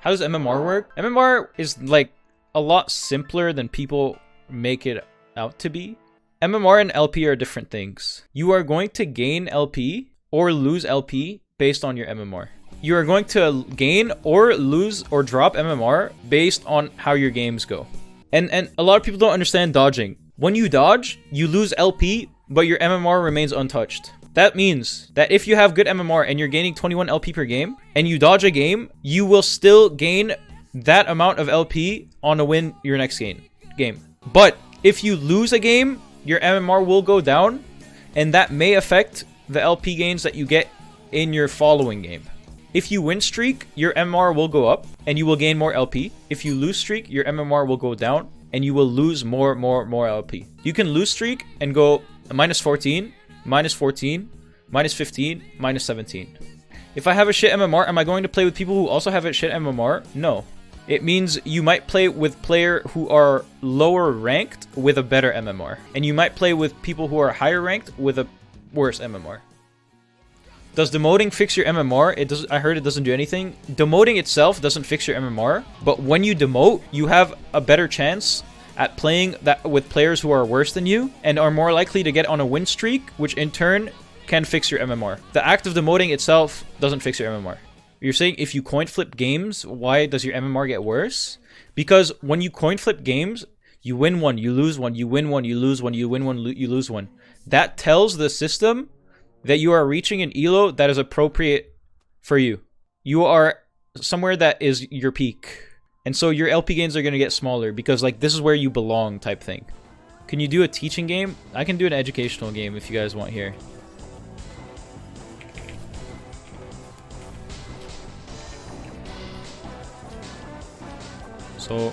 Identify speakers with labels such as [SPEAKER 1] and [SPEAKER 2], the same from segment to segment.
[SPEAKER 1] How does MMR work? MMR is like a lot simpler than people make it out to be. MMR and LP are different things. You are going to gain LP or lose LP based on your MMR. You are going to gain or lose or drop MMR based on how your games go. And a lot of people don't understand dodging. When you dodge, you lose LP, but your MMR remains untouched. That means that if you have good MMR and you're gaining 21 LP per game, and you dodge a game, you will still gain that amount of LP on a win your next game. But if you lose a game, your MMR will go down, and that may affect the LP gains that you get in your following game. If you win streak, your MMR will go up, and you will gain more LP. If you lose streak, your MMR will go down, and you will lose more LP. You can lose streak and go minus 14, minus 14, minus 15, minus 17. If I have a shit MMR, am I going to play with people who also have a shit MMR? No. It means you might play with players who are lower ranked with a better MMR. And you might play with people who are higher ranked with a worse MMR. Does demoting fix your MMR? I heard it doesn't do anything. Demoting itself doesn't fix your MMR, but when you demote, you have a better chance at playing that with players who are worse than you and are more likely to get on a win streak, which in turn can fix your MMR. The act of demoting itself doesn't fix your MMR. You're saying if you coin flip games, why does your MMR get worse? Because when you coin flip games, you win one, you lose one, you win one, you lose one, you win one, you lose one. That tells the system that you are reaching an elo that is appropriate for you. You are somewhere that is your peak. And so your LP gains are going to get smaller because like this is where you belong type thing. Can you do a teaching game? I can do an educational game if you guys want here. So,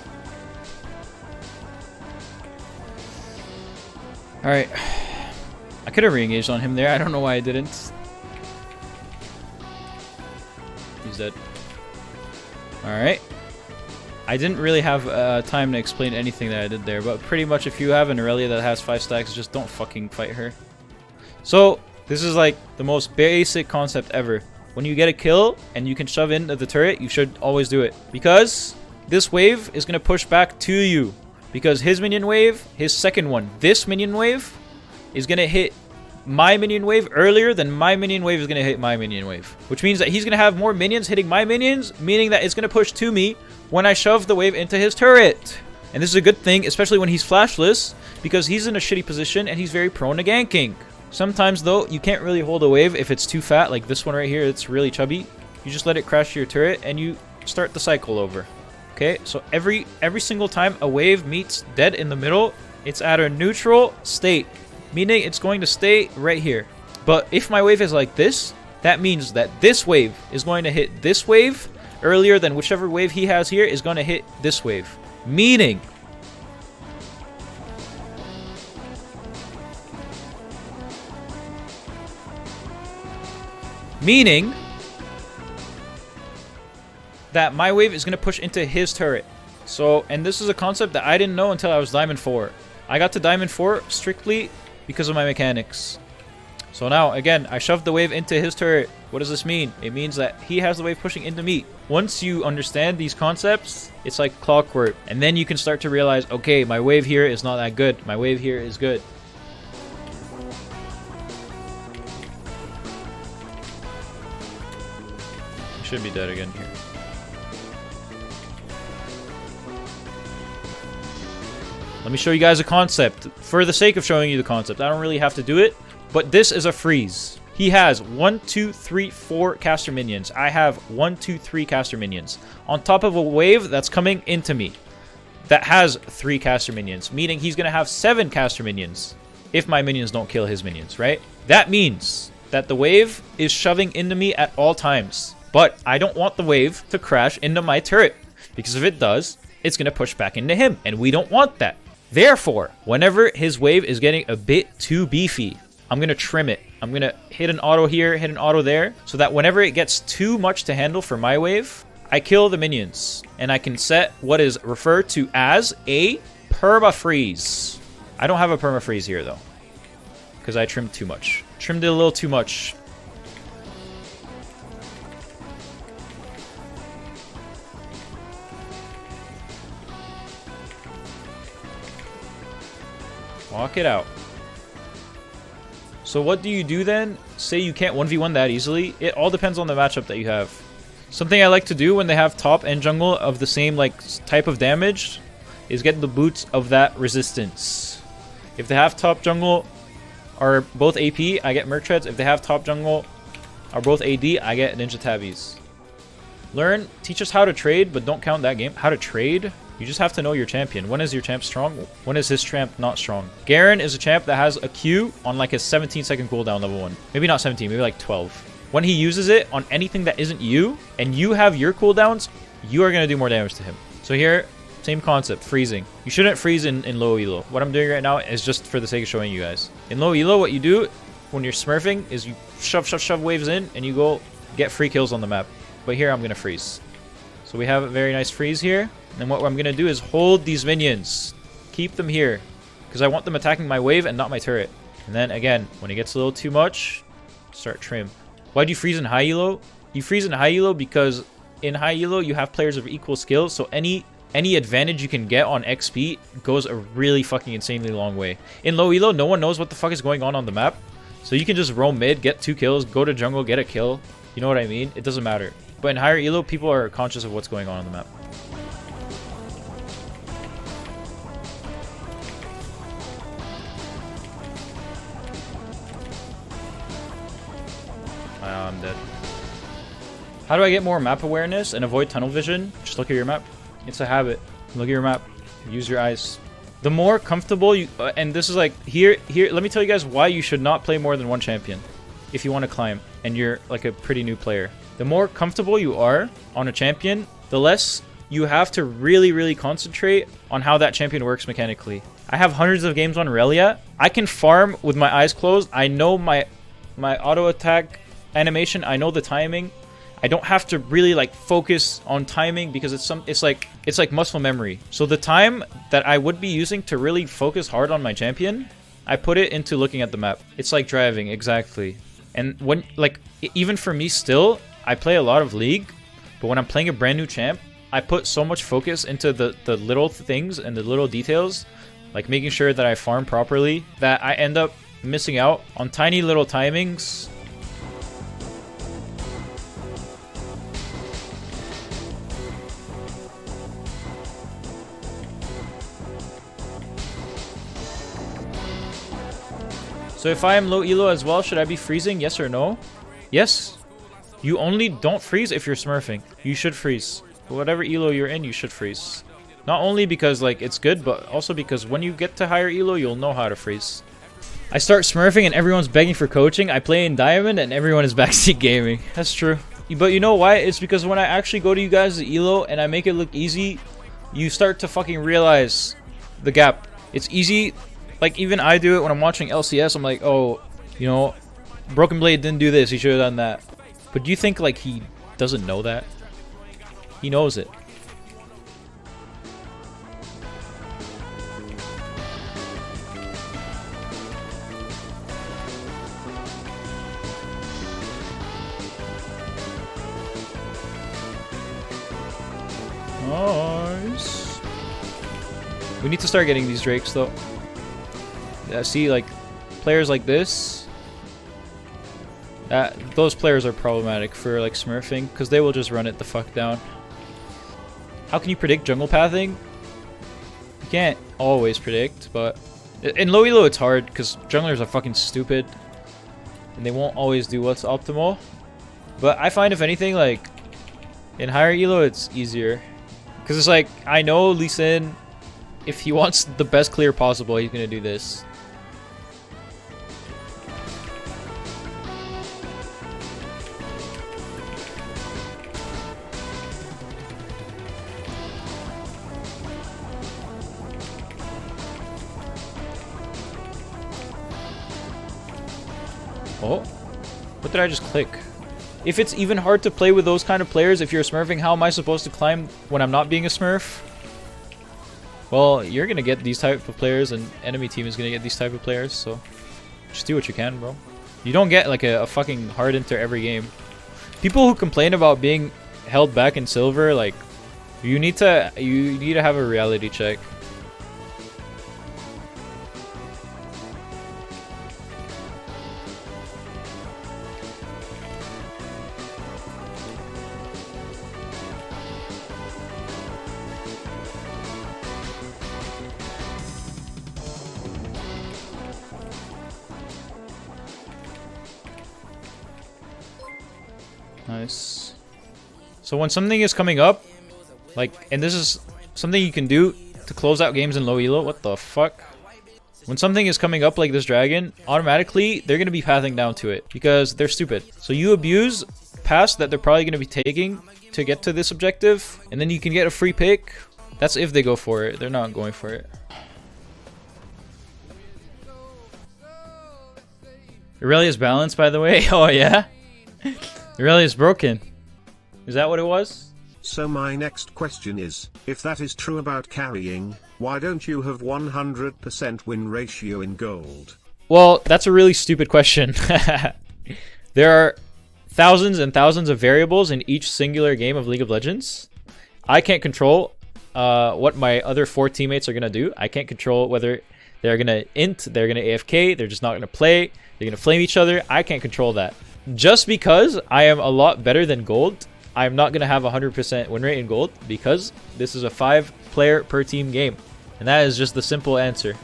[SPEAKER 1] alright. I could have re-engaged on him there. I don't know why I didn't. He's dead. Alright. I didn't really have time to explain anything that I did there, but pretty much if you have an Aurelia that has 5 stacks, just don't fucking fight her. So, this is like the most basic concept ever. When you get a kill and you can shove into the turret, you should always do it. Because this wave is going to push back to you. Because his minion wave, his second one, this minion wave, is going to hit my minion wave earlier than my minion wave is going to hit my minion wave. Which means that he's going to have more minions hitting my minions, meaning that it's going to push to me when I shove the wave into his turret. And this is a good thing, especially when he's flashless, because he's in a shitty position and he's very prone to ganking. Sometimes, though, you can't really hold a wave if it's too fat, like this one right here, it's really chubby. You just let it crash to your turret and you start the cycle over. Okay, so every single time a wave meets dead in the middle, it's at a neutral state, meaning it's going to stay right here. But if my wave is like this, that means that this wave is going to hit this wave earlier than whichever wave he has here is going to hit this wave. Meaning that my wave is going to push into his turret. So, and this is a concept that I didn't know until I was Diamond 4. I got to Diamond 4 strictly because of my mechanics. So now, again, I shoved the wave into his turret. What does this mean? It means that he has the wave pushing into me. Once you understand these concepts, it's like clockwork. And then you can start to realize, okay, my wave here is not that good. My wave here is good. I should be dead again here. Let me show you guys a concept. For the sake of showing you the concept, I don't really have to do it, but this is a freeze. He has 1, 2, 3, 4 caster minions. I have 1, 2, 3 caster minions. On top of a wave that's coming into me that has 3 caster minions, meaning he's going to have 7 caster minions if my minions don't kill his minions, right? That means that the wave is shoving into me at all times. But I don't want the wave to crash into my turret, because if it does, it's going to push back into him, and we don't want that. Therefore, whenever his wave is getting a bit too beefy, I'm going to trim it. I'm going to hit an auto here, hit an auto there, so that whenever it gets too much to handle for my wave, I kill the minions. And I can set what is referred to as a perma-freeze. I don't have a perma-freeze here, though, because I trimmed too much. Trimmed it a little too much. Walk it out. So what do you do then? Say you can't 1v1 that easily. It all depends on the matchup that you have. Something I like to do when they have top and jungle of the same like type of damage is get the boots of that resistance. If they have top jungle are both AP, I get Merc Treads. If they have top jungle are both AD, I get Ninja Tabbies. Learn, teach us how to trade, but don't count that game. How to trade? You just have to know your champion. When is your champ strong? When is his champ not strong? Garen is a champ that has a Q on like a 17-second cooldown level 1. Maybe not 17, maybe like 12. When he uses it on anything that isn't you, and you have your cooldowns, you are going to do more damage to him. So here, same concept, freezing. You shouldn't freeze in low elo. What I'm doing right now is just for the sake of showing you guys. In low elo, what you do when you're smurfing is you shove waves in, and you go get free kills on the map. But here, I'm going to freeze. So we have a very nice freeze here. And what I'm going to do is hold these minions. Keep them here. Because I want them attacking my wave and not my turret. And then again, when it gets a little too much, start trim. Why do you freeze in high elo? You freeze in high elo because in high elo you have players of equal skills. So any advantage you can get on XP goes a really fucking insanely long way. In low elo, no one knows what the fuck is going on the map. So you can just roam mid, get 2 kills, go to jungle, get a kill. You know what I mean? It doesn't matter. But in higher elo, people are conscious of what's going on the map. I'm dead. How do I get more map awareness and avoid tunnel vision? Just look at your map. It's a habit. Look at your map. Use your eyes. The more comfortable you... and this is like... Here, let me tell you guys why you should not play more than one champion. If you want to climb and you're like a pretty new player. The more comfortable you are on a champion, the less you have to really concentrate on how that champion works mechanically. I have hundreds of games on Relia. I can farm with my eyes closed. I know my auto attack animation. I know the timing. I don't have to really like focus on timing because it's like muscle memory. So the time that I would be using to really focus hard on my champion, I put it into looking at the map. It's like driving, exactly. And when like even for me still, I play a lot of League, but when I'm playing a brand new champ, I put so much focus into the little things and the little details, like making sure that I farm properly, that I end up missing out on tiny little timings. So if I am low elo as well, should I be freezing? Yes or no? Yes. You only don't freeze if you're smurfing. You should freeze. Whatever elo you're in, you should freeze. Not only because like it's good, but also because when you get to higher elo, you'll know how to freeze. I start smurfing and everyone's begging for coaching. I play in Diamond and everyone is backseat gaming. That's true. But you know why? It's because when I actually go to you guys' elo and I make it look easy, you start to fucking realize the gap. It's easy. Like, even I do it when I'm watching LCS. I'm like, oh, you know, Broken Blade didn't do this. He should have done that. But do you think, like, he doesn't know that? He knows it. Nice. We need to start getting these Drakes, though. Yeah, see, like, players like this, those players are problematic for, like, smurfing, because they will just run it the fuck down. How can you predict jungle pathing? You can't always predict, but in low elo it's hard, because junglers are fucking stupid, and they won't always do what's optimal. But I find, if anything, like, in higher elo it's easier, because it's like, I know Lee Sin, if he wants the best clear possible, he's gonna do this. Oh, what did I just click? If it's even hard to play with those kind of players, if you're smurfing, how am I supposed to climb when I'm not being a smurf? Well, you're gonna get these type of players, and enemy team is gonna get these type of players, so just do what you can, bro. You don't get like a fucking hard enter every game. People who complain about being held back in silver, like, you need to have a reality check. Nice. So when something is coming up, like, and this is something you can do to close out games in low elo. What the fuck? When something is coming up like this dragon, automatically they're going to be pathing down to it because they're stupid. So you abuse paths that they're probably going to be taking to get to this objective, and then you can get a free pick. That's if they go for it. They're not going for it. Aurelia's balanced, by the way. Oh yeah? Aurelia's broken. Is that what it was?
[SPEAKER 2] So my next question is, if that is true about carrying, why don't you have 100% win ratio in gold?
[SPEAKER 1] Well, that's a really stupid question. There are thousands and thousands of variables in each singular game of League of Legends. I can't control what my other 4 teammates are going to do. I can't control whether they're going to int, they're going to AFK, they're just not going to play, they're going to flame each other. I can't control that. Just because I am a lot better than gold, I'm not going to have 100% win rate in gold because this is a 5-player per team game. And that is just the simple answer.